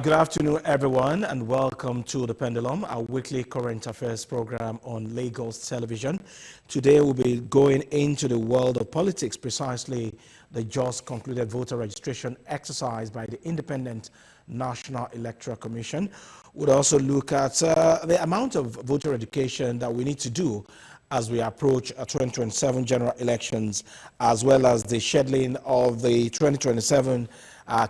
Good afternoon, everyone, and welcome to the Pendulum, our weekly current affairs program on Lagos television. Today, we'll be going into the world of politics, precisely the just concluded voter registration exercise by the Independent National Electoral Commission. We'll also look at the amount of voter education that we need to do as we approach 2027 general elections, as well as the scheduling of the 2027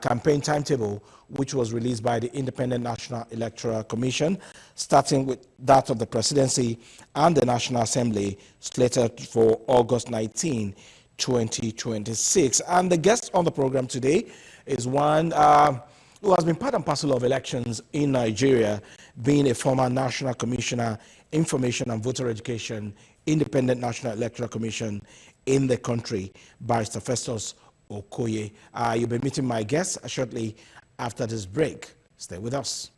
campaign timetable, which was released by the Independent National Electoral Commission, starting with that of the presidency and the National Assembly, slated for August 19, 2026. And the guest on the program today is one who has been part and parcel of elections in Nigeria, being a former National Commissioner, Information and Voter Education, Independent National Electoral Commission in the country, Barrister Festus Okoye. You'll be meeting my guest shortly after this break. Stay with us.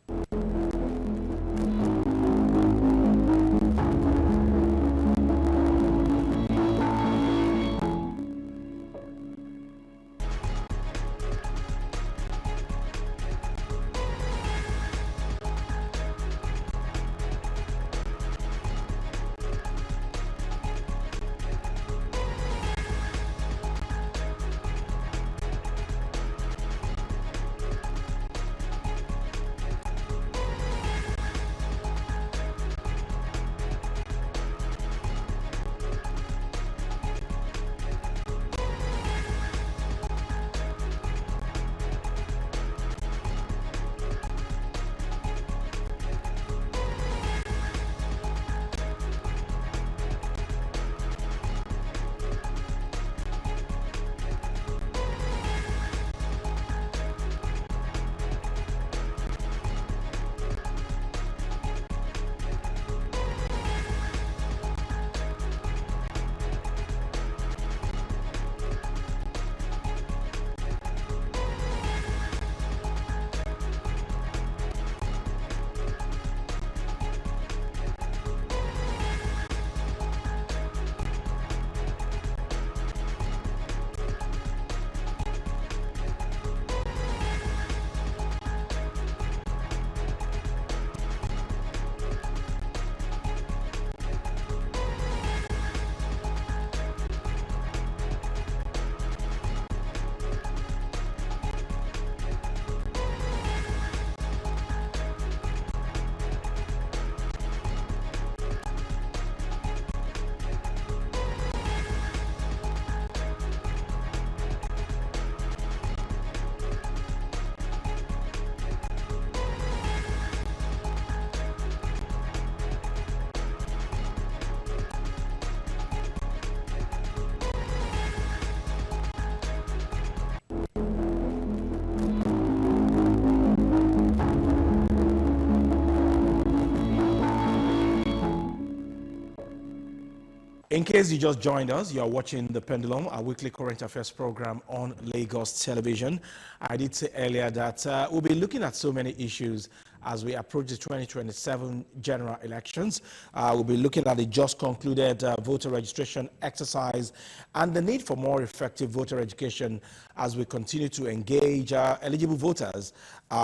In case you just joined us, you are watching The Pendulum, our weekly current affairs program on Lagos television. I did say earlier that we'll be looking at so many issues as we approach the 2027 general elections. We'll be looking at the just concluded voter registration exercise and the need for more effective voter education as we continue to engage eligible voters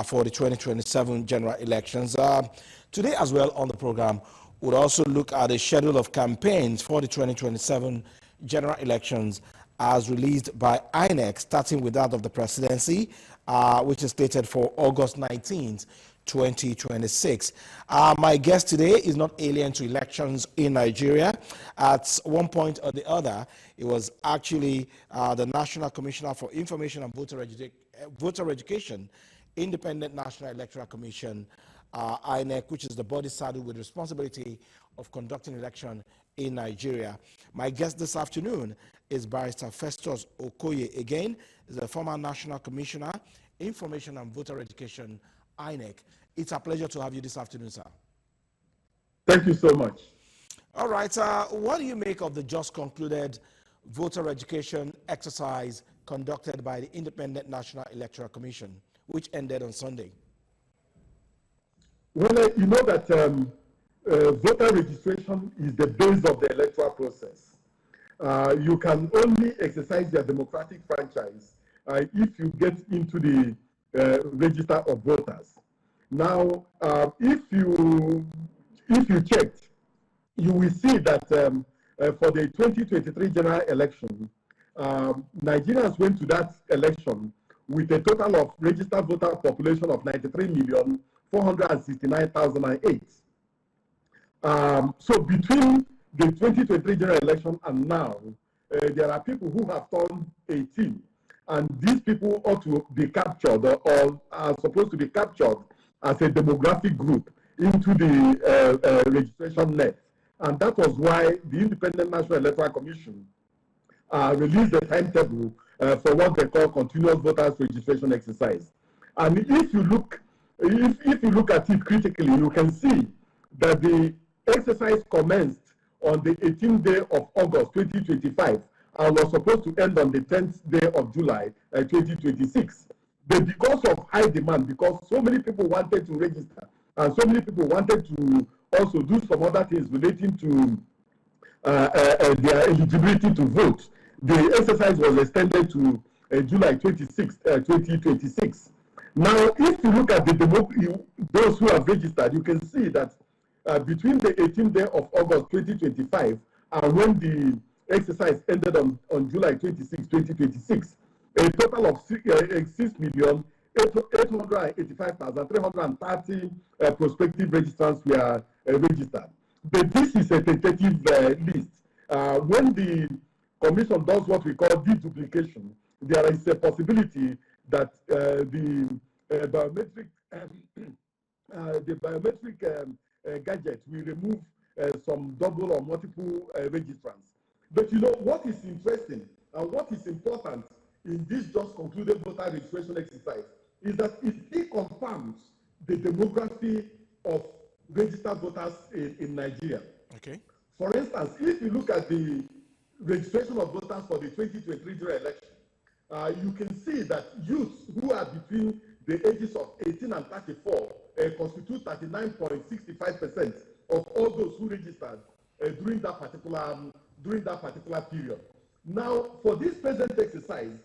for the 2027 general elections. Today as well on the program, we'll also look at the schedule of campaigns for the 2027 general elections as released by INEC, starting with that of the presidency, which is slated for August 19th, 2026. My guest today is not alien to elections in Nigeria. At one point or the other, it was actually the National Commissioner for Information and Voter Education, Independent National Electoral Commission, INEC, which is the body saddled with responsibility of conducting election in Nigeria. My guest this afternoon is Barrister Festus Okoye. Again, is a former National Commissioner, Information and Voter Education, INEC. It's a pleasure to have you this afternoon, sir. Thank you so much. All right, what do you make of the just concluded voter education exercise conducted by the Independent National Electoral Commission, which ended on Sunday? Well, you know that voter registration is the base of the electoral process. You can only exercise your democratic franchise if you get into the register of voters. Now, if you checked, you will see that for the 2023 general election, Nigerians went to that election with a total of registered voter population of 93,469,008. So between the 2023 general election and now, there are people who have turned 18, and these people ought to be captured or are supposed to be captured as a demographic group into the registration net. And that was why the Independent National Electoral Commission released the timetable for what they call continuous voters registration exercise. And if you look at it critically, you can see that the exercise commenced on the 18th day of August 2025 and was supposed to end on the 10th day of July 2026. But because of high demand, because so many people wanted to register and so many people wanted to also do some other things relating to their eligibility to vote, the exercise was extended to July 26, 2026. Now, if you look at those who have registered, you can see that between the 18th day of August 2025 and when the exercise ended on July 26, 2026, a total of 6,885,330 prospective registrants were registered. But this is a tentative list. When the Commission does what we call deduplication, there is a possibility that the biometric gadget will remove some double or multiple registrants. But you know what is interesting and what is important in this just concluded voter registration exercise is that it confirms the demography of registered voters in Nigeria. Okay. For instance, if you look at the registration of voters for the 2023 general election, you can see that youths who are between the ages of 18 and 34 constitute 39.65% of all those who registered during that particular period. Now, for this present exercise,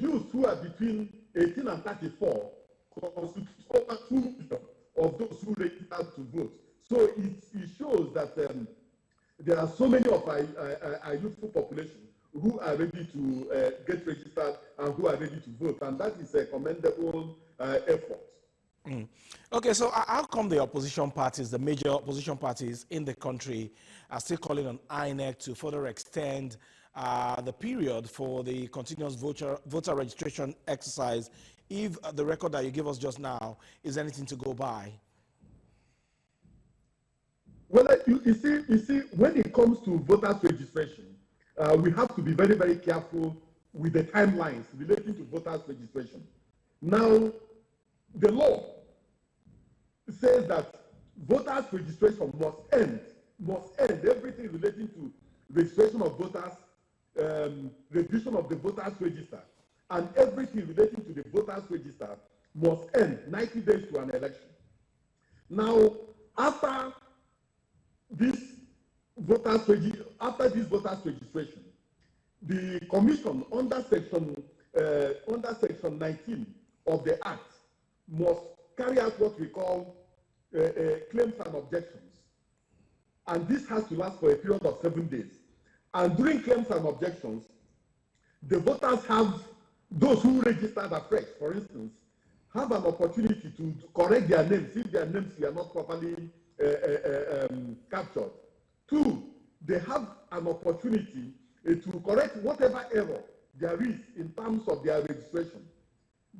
youths who are between 18 and 34 constitute over 2 million of those who registered to vote. So it shows that there are so many of our youthful population who are ready to get registered and who are ready to vote, and that is a commendable effort. Mm. Okay, so how come the opposition parties, the major opposition parties in the country, are still calling on INEC to further extend the period for the continuous voter registration exercise if the record that you gave us just now is anything to go by? Well, you see, when it comes to voters registration, we have to be very, very careful with the timelines relating to voters registration. Now, the law says that voters registration must end everything relating to registration of voters, revision of the voters register, and everything relating to the voters register must end 90 days to an election. Now, after this voters registration, the commission under section 19 of the Act must carry out what we call claims and objections, and this has to last for a period of 7 days. And during claims and objections, the voters those who registered afresh, for instance, have an opportunity to correct their names if their names were not properly captured. 2, they have an opportunity to correct whatever error there is in terms of their registration.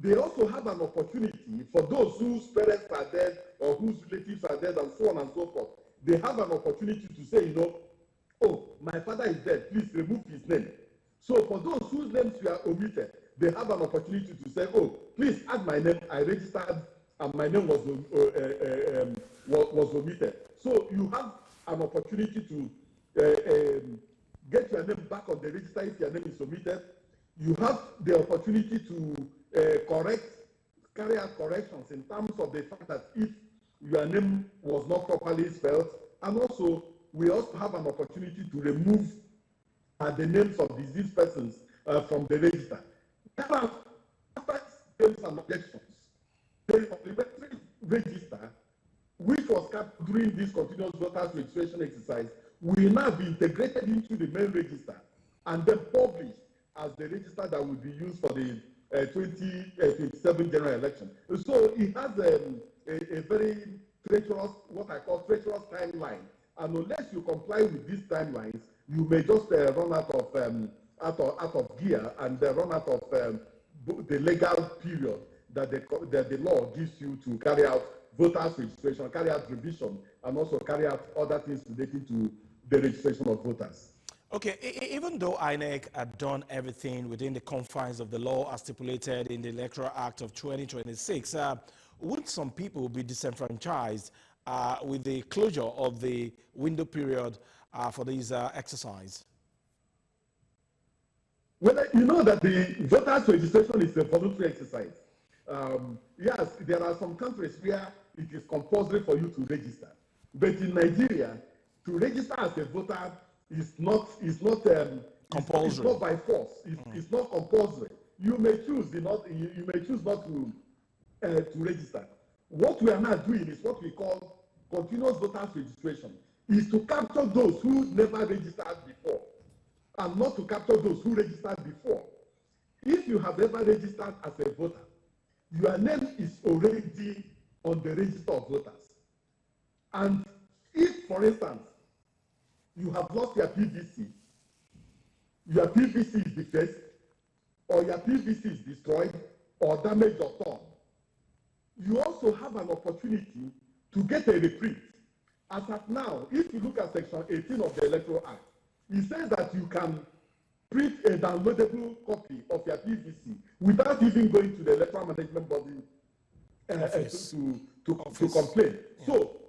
They also have an opportunity for those whose parents are dead or whose relatives are dead and so on and so forth. They have an opportunity to say, you know, oh, my father is dead, please remove his name. So for those whose names were omitted, they have an opportunity to say, oh, please add my name, I registered and my name was omitted. So you have an opportunity to get your name back on the register if your name is omitted. You have the opportunity to carry out corrections in terms of the fact that if your name was not properly spelled, and also we also have an opportunity to remove the names of deceased persons from the register. After claims and objections, the supplementary register, which was kept during this continuous voters registration exercise, will now be integrated into the main register and then published as the register that will be used for the 2027 general election. So it has a very treacherous, what I call treacherous timeline. And unless you comply with these timelines, you may just run out of gear and run out of the legal period that the law gives you to carry out voters registration, carry out revision, and also carry out other things relating to the registration of voters. Okay, even though INEC had done everything within the confines of the law as stipulated in the Electoral Act of 2026, would some people be disenfranchised with the closure of the window period for these exercise? Well, you know that the voters registration is a voluntary exercise. Yes, there are some countries where it is compulsory for you to register, but in Nigeria, to register as a voter is not compulsory. It's not by force. It's not compulsory. You may choose not to register. What we are now doing is what we call continuous voters registration. Is to capture those who never registered before, and not to capture those who registered before. If you have ever registered as a voter, your name is already on the register of voters. And if, for instance, you have lost your PVC is defaced, or your PVC is destroyed, or damaged or torn, you also have an opportunity to get a reprint. As of now, if you look at Section 18 of the Electoral Act, it says that you can print a downloadable copy of your PVC without even going to the Electoral Management Body to complain. Yeah. So,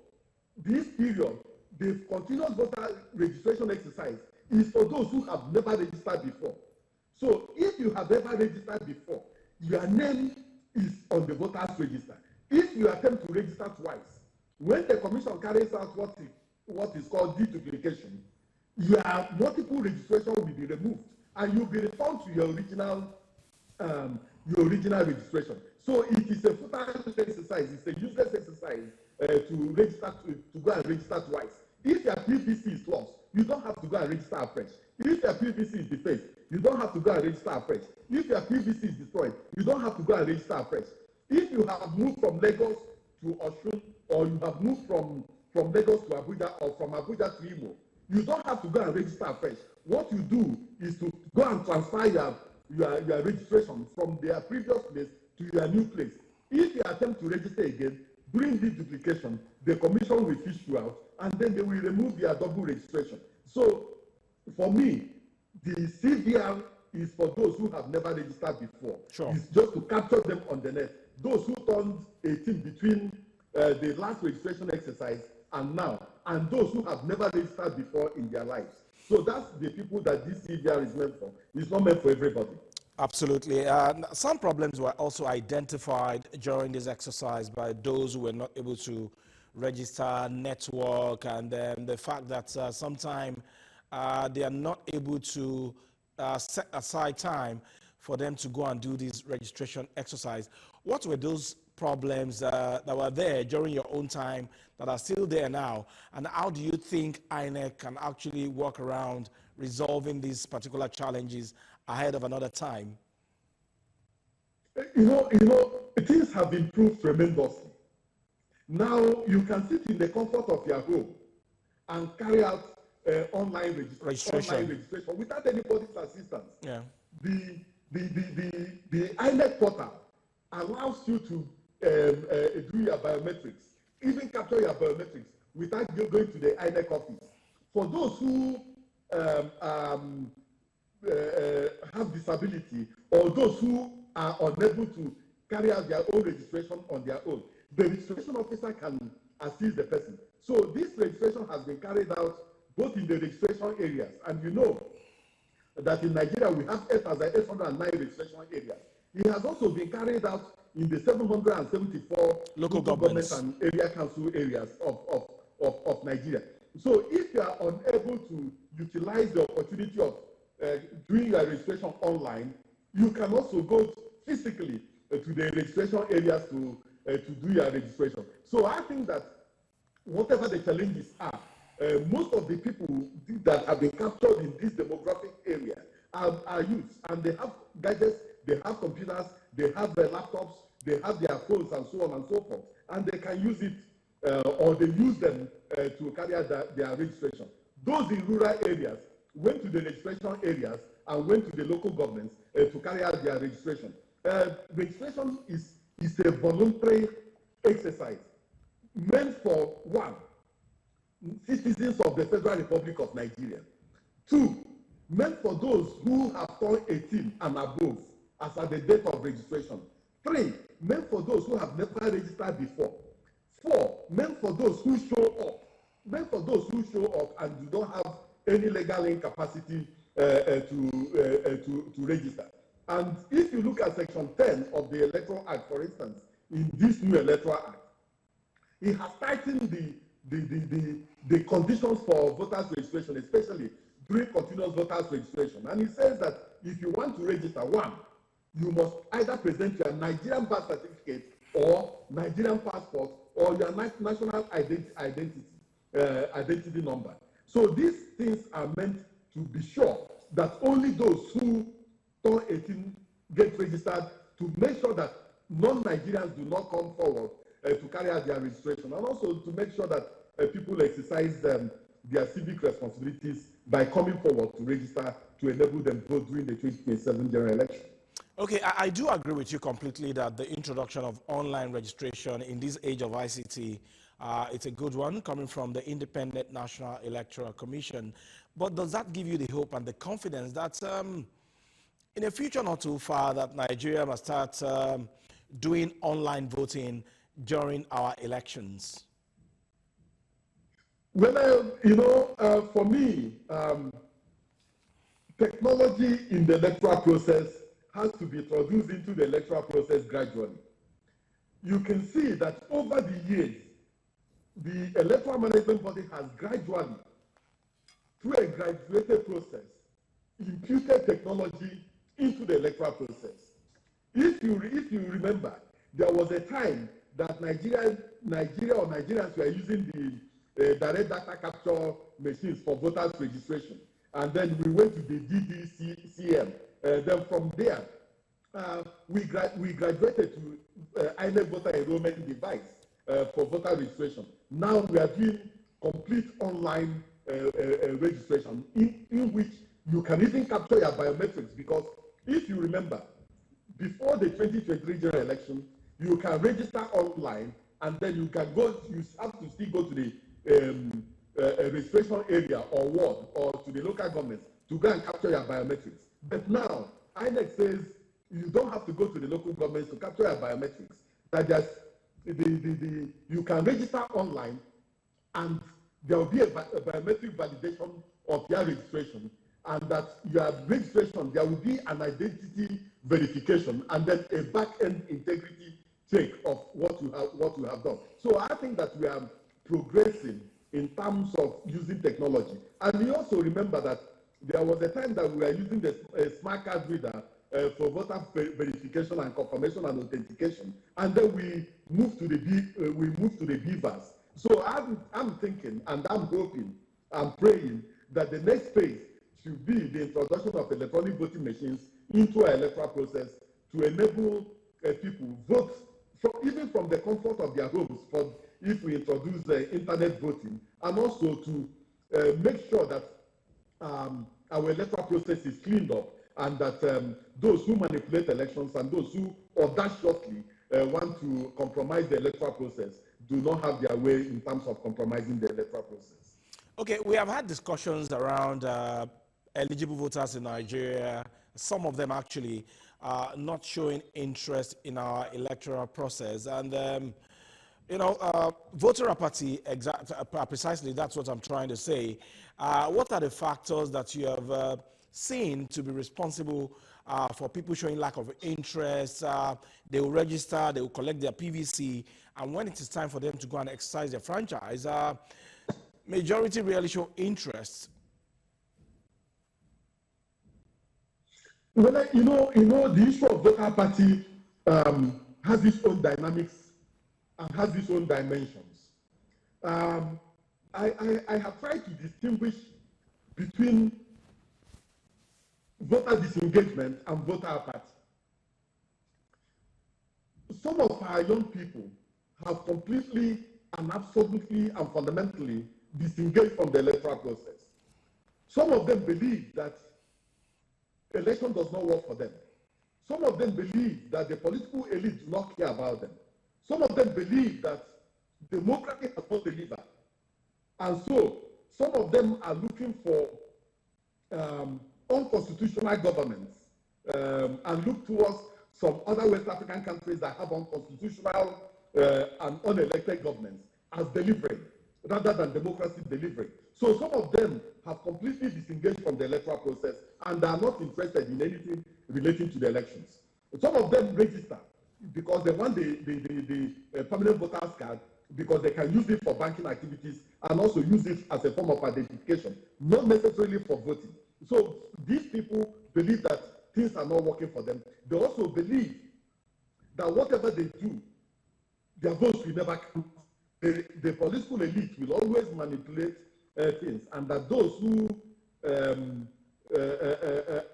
this period, the continuous voter registration exercise is for those who have never registered before. So, if you have ever registered before, your name is on the voters register. If you attempt to register twice, when the commission carries out what is called deduplication, your multiple registration will be removed and you'll be returned to your original registration. So it is a futile exercise, it's a useless exercise to go and register twice. If your PVC is lost, you don't have to go and register afresh. If your PVC is defaced, you don't have to go and register afresh. If your PVC is destroyed, you don't have to go and register afresh. If you have moved from Lagos to Osun, or you have moved from Lagos to Abuja, or from Abuja to Imo, you don't have to go and register afresh. What you do is to go and transfer your registration from their previous place to your new place. If you attempt to register again, during this duplication, the commission will fish you out, and then they will remove your double registration. So, for me, the CVR is for those who have never registered before. Sure. It's just to capture them on the net. Those who turned 18 between the last registration exercise and now, and those who have never registered before in their lives. So that's the people that this CVR is meant for. It's not meant for everybody. Absolutely. Some problems were also identified during this exercise by those who were not able to register, network, and the fact that sometimes they are not able to set aside time for them to go and do this registration exercise. What were those problems that were there during your own time that are still there now, and how do you think INEC can actually work around resolving these particular challenges ahead of another time? You know, things have improved tremendously. Now you can sit in the comfort of your home and carry out online registration without anybody's assistance. Yeah. The INEC portal allows you to do your biometrics, even capture your biometrics without going to the INEC office. For those who have disability, or those who are unable to carry out their own registration on their own, the registration officer can assist the person. So this registration has been carried out both in the registration areas, and you know that in Nigeria we have 8,809 registration areas. It has also been carried out in the 774 local government and area council areas of Nigeria. So if you are unable to utilize the opportunity of doing your registration online, you can also go physically to the registration areas to do your registration. So I think that whatever the challenges are, most of the people that have been captured in this demographic area are youths, and they have gadgets, they have computers, they have their laptops, they have their phones, and so on and so forth, and they can use it or they use them to carry out their registration. Those in rural areas went to the registration areas and went to the local governments to carry out their registration. Registration is a voluntary exercise meant for, one, citizens of the Federal Republic of Nigeria. Two, meant for those who have turned 18 and above as at the date of registration. Three, meant for those who have never registered before. Four, meant for those who show up. Meant for those who show up and do not have any legal incapacity to register. And if you look at Section 10 of the Electoral Act, for instance, in this new Electoral Act, it has tightened the conditions for voters registration, especially during continuous voters registration. And it says that if you want to register, one, you must either present your Nigerian birth certificate or Nigerian passport or your national identity number. So these things are meant to be sure that only those who turn 18 get registered, to make sure that non-Nigerians do not come forward to carry out their registration, and also to make sure that people exercise their civic responsibilities by coming forward to register to enable them vote during the 2027 general election. Okay, I do agree with you completely that the introduction of online registration in this age of ICT, it's a good one coming from the Independent National Electoral Commission. But does that give you the hope and the confidence that in a future not too far that Nigeria must start doing online voting during our elections? Well, for me, technology in the electoral process has to be introduced into the electoral process gradually. You can see that over the years, the electoral management body has gradually, through a graduated process, imputed technology into the electoral process. If you remember, there was a time that Nigeria or Nigerians were using the direct data capture machines for voters registration, and then we went to the DDCM. Then from there, we graduated to INEC voter enrollment device for voter registration. Now we are doing complete online registration in which you can even capture your biometrics, because if you remember, before the 2023 general election, you can register online, and then you can go, you have to still go to the registration area or ward or to the local government to go and capture your biometrics. But now, INEC says you don't have to go to the local governments to capture your biometrics, that there's you can register online, and there will be a biometric validation of your registration, and that your registration, there will be an identity verification, and then a back-end integrity check of what you have done. So I think that we are progressing in terms of using technology. And you also remember that there was a time that we were using the smart card reader for voter verification and confirmation and authentication, and then we moved to the BVAS. So I'm thinking, and I'm hoping, I'm praying that the next phase should be the introduction of electronic voting machines into our electoral process to enable people vote even from the comfort of their homes, if we introduce internet voting, and also to make sure that our electoral process is cleaned up, and that those who manipulate elections and those who audaciously want to compromise the electoral process do not have their way in terms of compromising the electoral process. Okay, we have had discussions around eligible voters in Nigeria, some of them actually not showing interest in our electoral process. And, voter apathy, precisely that's what I'm trying to say. What are the factors that you have seen to be responsible for people showing lack of interest? They will register, they will collect their PVC, and when it is time for them to go and exercise their franchise, majority really show interest. Well, the issue of voter apathy has its own dynamics and has its own dimensions. I have tried to distinguish between voter disengagement and voter apathy. Some of our young people have completely and absolutely and fundamentally disengaged from the electoral process. Some of them believe that election does not work for them. Some of them believe that the political elite do not care about them. Some of them believe that democracy has not delivered. And so some of them are looking for unconstitutional governments and look towards some other West African countries that have unconstitutional and unelected governments as delivering rather than democracy delivering. So some of them have completely disengaged from the electoral process and are not interested in anything relating to the elections. Some of them register because they want the permanent voters card because they can use it for banking activities and also use it as a form of identification, not necessarily for voting. So these people believe that things are not working for them. They also believe that whatever they do, their votes will never count. The political elite will always manipulate things, and that those who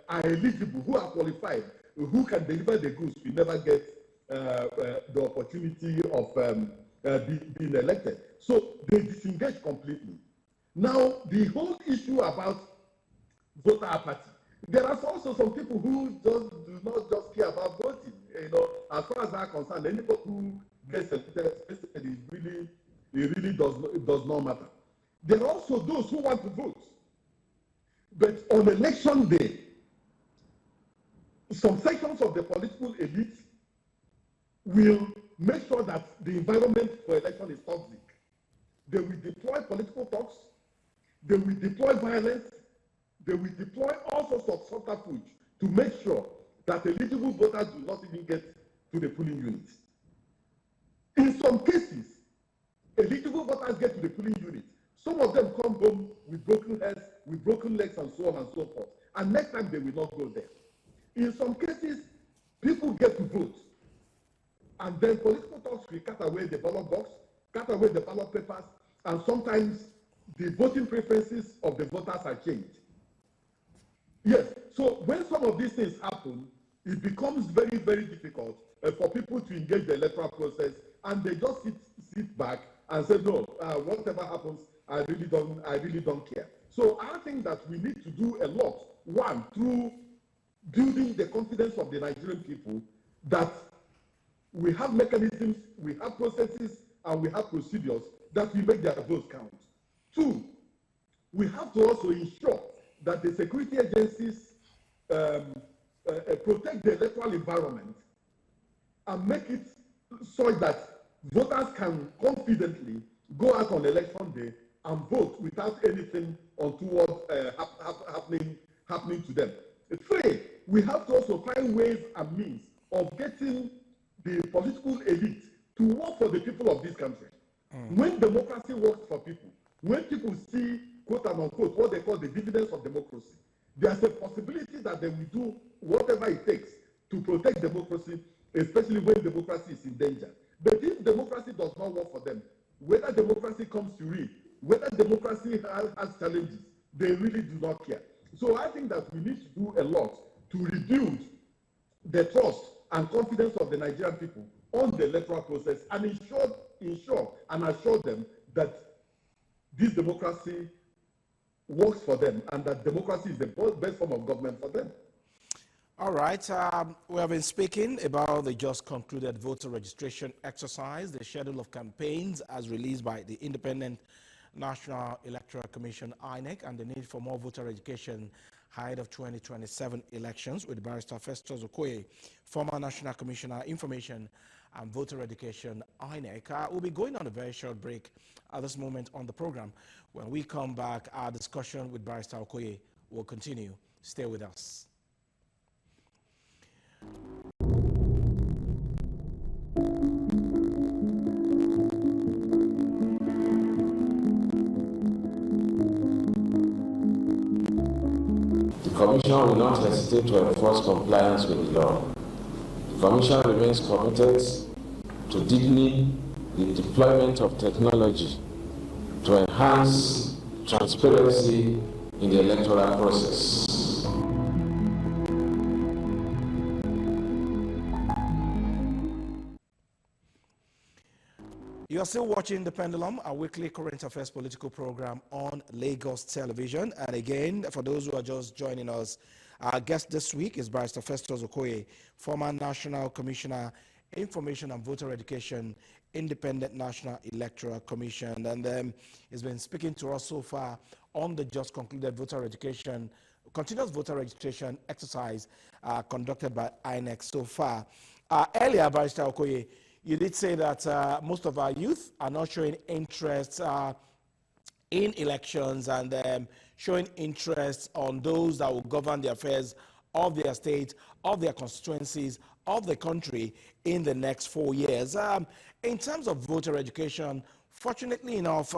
are eligible, who are qualified, who can deliver the goods will never get the opportunity of being elected. So they disengage completely. Now, the whole issue about voter apathy, there are also some people who just do not just care about voting. You know, as far as I'm concerned, anybody who gets elected it really does not matter. There are also those who want to vote, but on election day, some sections of the political elite will make sure that the environment for election is toxic. They will deploy political talks, they will deploy violence, they will deploy all sorts of subterfuge to make sure that eligible voters do not even get to the polling units. In some cases, eligible voters get to the polling unit. Some of them come home with broken heads, with broken legs, and so on and so forth. And next time they will not go there. In some cases, people get to vote. And then political talks will cut away the ballot box, cut away the ballot papers, and sometimes the voting preferences of the voters are changed. Yes, so when some of these things happen, it becomes very, very difficult for people to engage the electoral process, and they just sit back and say, no, whatever happens, I really don't care. So I think that we need to do a lot. One, through building the confidence of the Nigerian people that we have mechanisms, we have processes, and we have procedures that will make their votes count. Two, we have to also ensure that the security agencies protect the electoral environment and make it so that voters can confidently go out on election day and vote without anything untoward happening to them. Three, we have to also find ways and means of getting the political elite to work for the people of this country. When democracy works for people, when people see, quote and unquote, what they call the dividends of democracy, there's a possibility that they will do whatever it takes to protect democracy, especially when democracy is in danger. But if democracy does not work for them, whether democracy comes to real, whether democracy has challenges, they really do not care. So I think that we need to do a lot to rebuild the trust and confidence of the Nigerian people on the electoral process and ensure and assure them that this democracy works for them and that democracy is the best form of government for them. All right, we have been speaking about the just concluded voter registration exercise, the schedule of campaigns as released by the Independent National Electoral Commission, INEC, and the need for more voter education ahead of 2027 elections with Barrister Festus Okoye, former National Commissioner, Information and Voter Education, INEC. We'll be going on a very short break at this moment on the program. When we come back, our discussion with Barrister Okoye will continue. Stay with us. The Commission will not hesitate to enforce compliance with the law. The Commission remains committed to deepening the deployment of technology to enhance transparency in the electoral process. You are still watching The Pendulum, a weekly current affairs political program on Lagos television. And again, for those who are just joining us, our guest this week is Barrister Festus Okoye, former National Commissioner, Information and Voter Education, Independent National Electoral Commission. And he's been speaking to us so far on the just concluded voter education, continuous voter registration exercise conducted by INEC so far. Earlier, Barrister Okoye, you did say that most of our youth are not showing interest in elections and showing interest on those that will govern the affairs of their state, of their constituencies, of the country in the next 4 years. In terms of voter education, fortunately enough,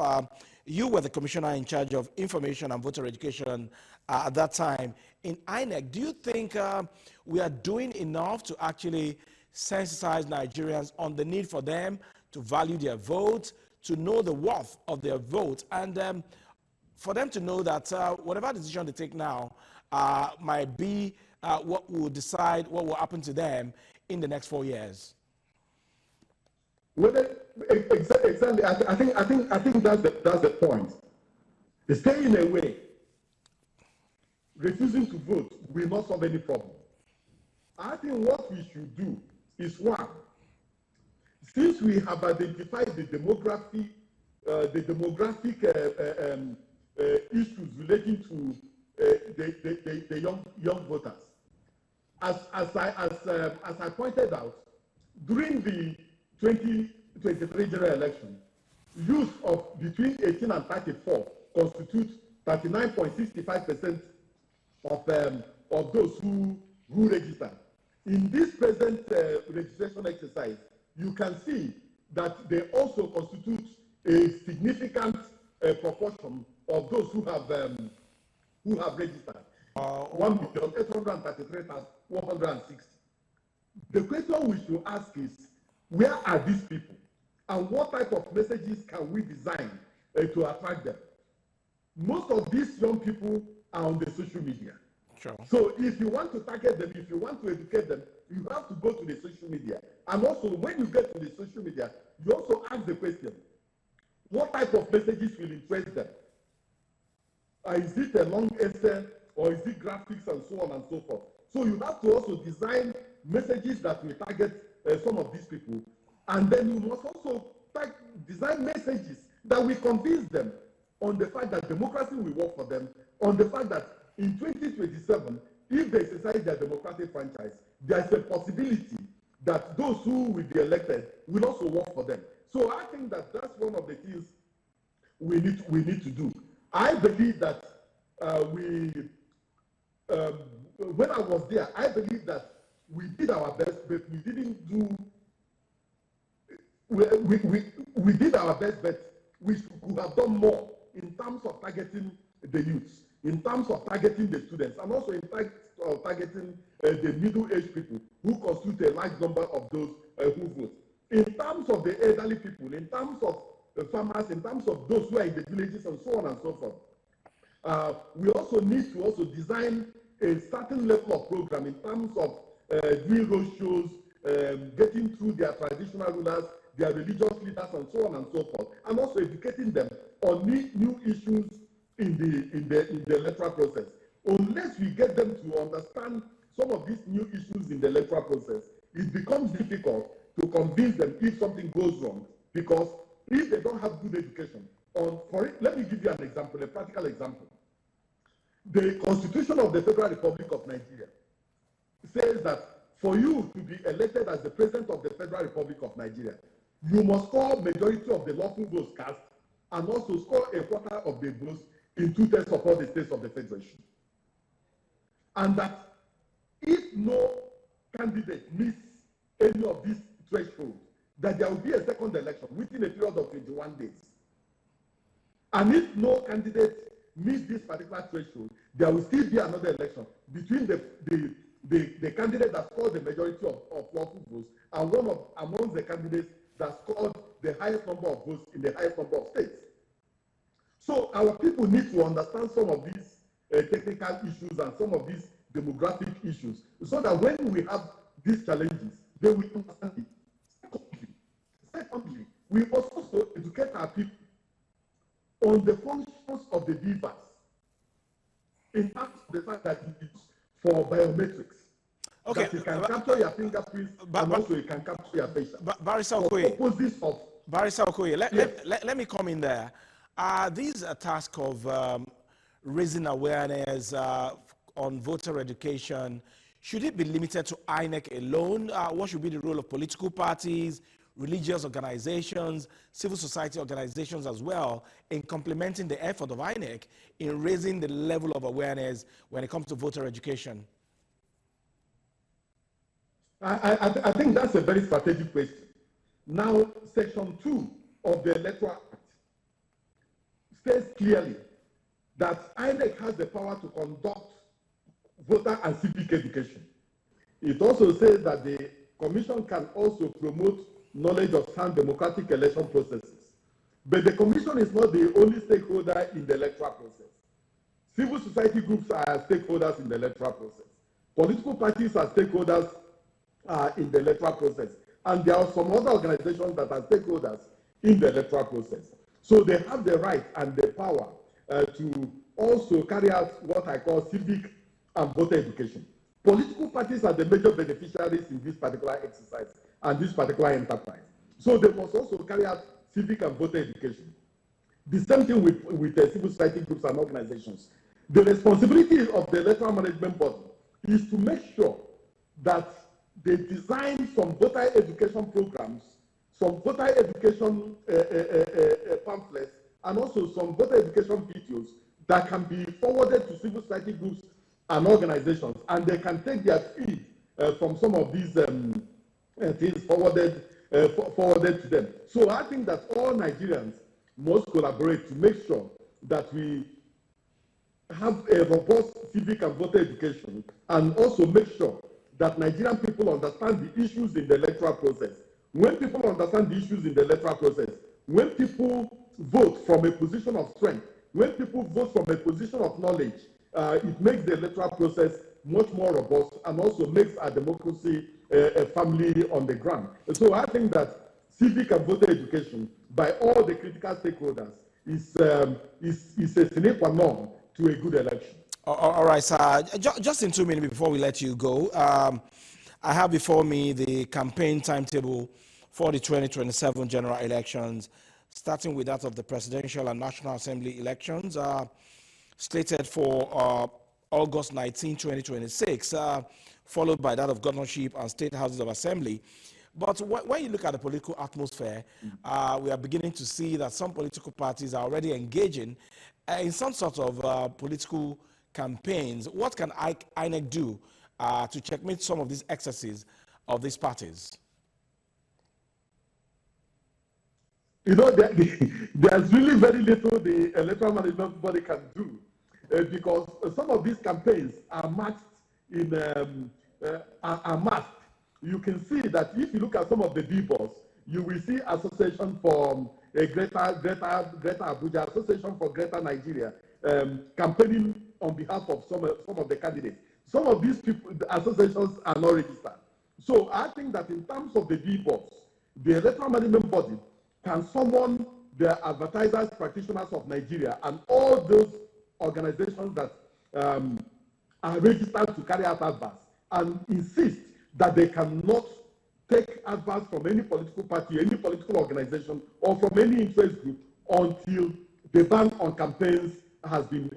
you were the commissioner in charge of information and voter education at that time in INEC. Do you think we are doing enough to actually sensitize Nigerians on the need for them to value their vote, to know the worth of their vote, and for them to know that whatever decision they take now might be what will decide what will happen to them in the next 4 years? Well, exactly. I think that's the point. Staying away, refusing to vote will not solve any problem. I think what we should do is, one, since we have identified the demographic issues relating to the young voters, as I pointed out, during the 2023 general election, youth of between 18 and 34 constitute 39.65% of those who register. In this present registration exercise, you can see that they also constitute a significant proportion of those who have registered. 1,833,160. The question we should ask is, where are these people, and what type of messages can we design to attract them? Most of these young people are on the social media. Sure. So if you want to target them, if you want to educate them, you have to go to the social media. And also, when you get to the social media, you also ask the question, what type of messages will interest them? Is it a long essay, or is it graphics, and so on and so forth? So you have to also design messages that will target some of these people. And then you must also design messages that will convince them on the fact that democracy will work for them, on the fact that in 2027, if they exercise their democratic franchise, there's a possibility that those who will be elected will also work for them. So I think that that's one of the things we need to do. I believe that when I was there, I believe that we did our best, but we didn't do. We did our best, but we could have done more in terms of targeting the youths, in terms of targeting the students, and also in fact of targeting the middle-aged people who constitute a large number of those who vote. In terms of the elderly people, in terms of the farmers, in terms of those who are in the villages, and so on and so forth. We also need to also design a certain level of program in terms of doing road shows, getting through their traditional rulers, their religious leaders, and so on and so forth, and also educating them on new issues in the electoral process. Unless we get them to understand some of these new issues in the electoral process, it becomes difficult to convince them if something goes wrong, because if they don't have good education, let me give you an example, a practical example. The Constitution of the Federal Republic of Nigeria says that for you to be elected as the President of the Federal Republic of Nigeria, you must score majority of the lawful votes cast and also score a quarter of the votes in 2/3 of all the states of the Federation. And that if no candidate meets any of these thresholds, that there will be a second election within a period of 21 days. And if no candidate meets this particular threshold, there will still be another election between the candidate that scored the majority of lawful votes and one of among the candidates that scored the highest number of votes in the highest number of states. So our people need to understand some of these technical issues and some of these demographic issues, so that when we have these challenges, they will understand it. Secondly, we must also educate our people on the functions of the device in terms of the fact that it is for biometrics. Okay. That it can capture your fingerprints and also it can capture your facial. Barrister Okoye, Yes. let me come in there. These a task of raising awareness on voter education, should it be limited to INEC alone? What should be the role of political parties, religious organizations, civil society organizations as well in complementing the effort of INEC in raising the level of awareness when it comes to voter education? I think that's a very strategic question. Now, Section 2 of the Electoral Act states clearly that INEC has the power to conduct voter and civic education. It also says that the Commission can also promote knowledge of sound democratic election processes. But the Commission is not the only stakeholder in the electoral process. Civil society groups are stakeholders in the electoral process. Political parties are stakeholders in the electoral process. And there are some other organizations that are stakeholders in the electoral process. So they have the right and the power to also carry out what I call civic and voter education. Political parties are the major beneficiaries in this particular exercise and this particular enterprise. So they must also carry out civic and voter education. The same thing with civil society groups and organizations. The responsibility of the electoral management body is to make sure that they design some voter education programs, some voter education pamphlets, and also some voter education videos that can be forwarded to civil society groups and organizations, and they can take their feed from some of these things forwarded to them. So I think that all Nigerians must collaborate to make sure that we have a robust civic and voter education, and also make sure that Nigerian people understand the issues in the electoral process. When people understand the issues in the electoral process, when people vote from a position of strength, when people vote from a position of knowledge, it makes the electoral process much more robust and also makes our democracy a family on the ground. So I think that civic and voter education by all the critical stakeholders is a sine qua non to a good election. All right, sir. Just in 2 minutes before we let you go, I have before me the campaign timetable for the 2027 general elections, starting with that of the presidential and national assembly elections, slated for August 19, 2026, followed by that of governorship and state houses of assembly. But when you look at the political atmosphere, we are beginning to see that some political parties are already engaging in some sort of political campaigns. What can INEC do to checkmate some of these excesses of these parties? You know, there's really very little the electoral management body can do because some of these campaigns are masked are masked. You can see that if you look at some of the billboards, you will see Association for Greater Abuja, Association for Greater Nigeria, campaigning on behalf of some of the candidates. Some of these people, the associations are not registered. So I think that in terms of the billboards, the electoral management body can summon the advertisers, practitioners of Nigeria, and all those organizations that are registered to carry out adverts, and insist that they cannot take adverts from any political party, any political organization, or from any interest group until the ban on campaigns has been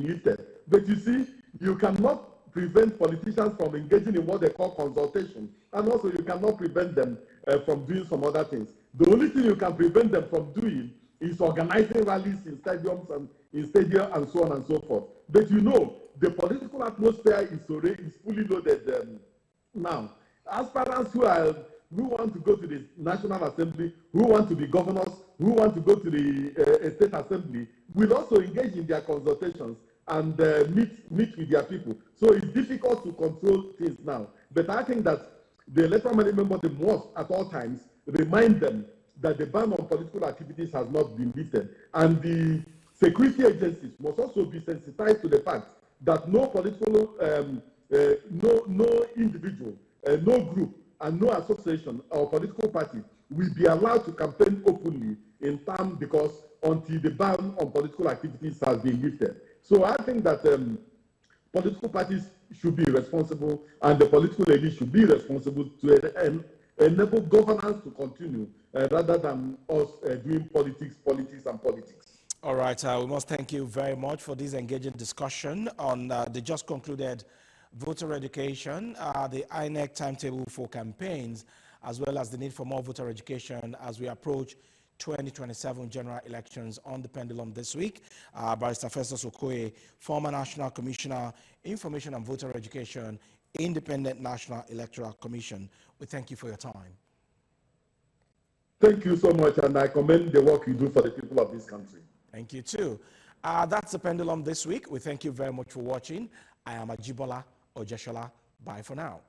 lifted. But you see, you cannot prevent politicians from engaging in what they call consultation, and also you cannot prevent them from doing some other things. The only thing you can prevent them from doing is organizing rallies in stadiums and so on and so forth. But you know, the political atmosphere is fully loaded now. Aspirants who want to go to the National Assembly, who want to be governors, who want to go to the State Assembly, will also engage in their consultations and meet with their people. So it's difficult to control things now. But I think that the electoral management body must, at all times, remind them that the ban on political activities has not been lifted. And the security agencies must also be sensitized to the fact that no political, no individual, no group, and no association or political party will be allowed to campaign openly in term because until the ban on political activities has been lifted. So I think that political parties should be responsible and the political elite should be responsible to enable governance to continue rather than us doing politics. All right, we must thank you very much for this engaging discussion on the just concluded voter education, the INEC timetable for campaigns, as well as the need for more voter education as we approach 2027 general elections. On the Pendulum this week, Barrister Festus Okoye, former National Commissioner, Information and Voter Education, Independent National Electoral Commission. We thank you for your time. Thank you so much, and I commend the work you do for the people of this country. Thank you too. That's the Pendulum this week. We thank you very much for watching. I am Ajibola Ojeshola. Bye for now.